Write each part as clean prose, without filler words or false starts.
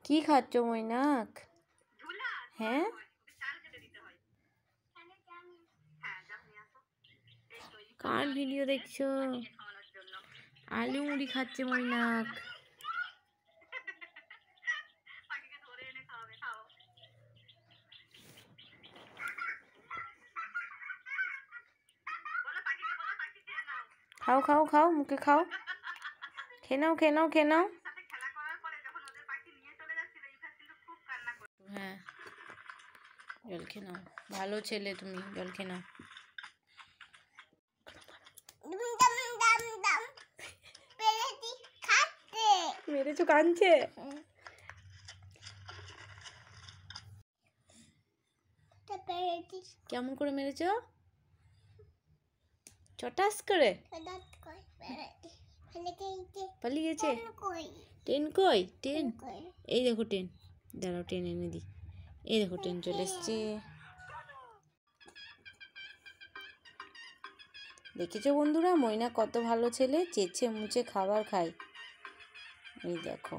কি খাচ্ছ মৈনাক? হ্যাঁ, কার ভিডিও দেখছো? আলু মুড়ি খাচ্ছে মৈনাক। খাও খাও খাও, মুখে খাও, খেয়ে নাও খেয়ে নাও খেয়ে নাও। হ্যাঁ, জল খেয়ে নাও, ভালো ছেলে তুমি, জল খেয়ে নাও। মেরেছো, কাঁদছে। কেমন করে মেরেছো? চটাস করে পালিয়ে গেছে। ট্রেন কই? ট্রেন এই দেখো, ট্রেন দাঁড়াও, ট্রেন এনে দিই। এই দেখো ট্রেন চলে এসছে। দেখেছো বন্ধুরা, মৈনাক কত ভালো ছেলে, চেঁচে মুছে খাবার খায়। এই দেখো,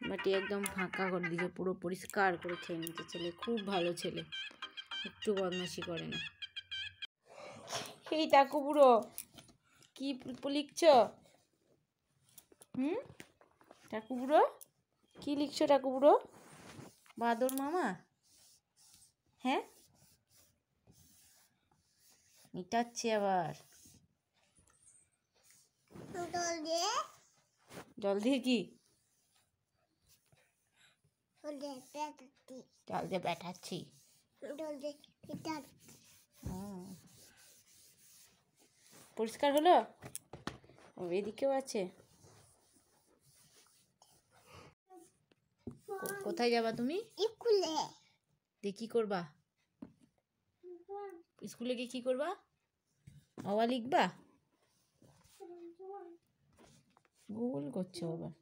বাটি একদম ফাঁকা করে দিয়েছে, পুরো পরিষ্কার করে খেয়ে নিতে। ছেলে খুব ভালো ছেলে, একটু বদমাশি করে না। এই টাকু বুড়ো কি লিখছ? টাকু বুড়ো কি লিখছো? টাকু বুড়ো বাদর মামা? হ্যাঁ, মিটাচ্ছে আবার। জল দিয়ে কি? জল দিয়ে ব্যাটাচ্ছি। পরিষ্কার হলো? এদিকেও আছে। কোথায় যাবা তুমি? স্কুলে। দিয়ে কি করবা? স্কুলে গিয়ে কি করবা? অবা লিখবা? গোল করছো আবার।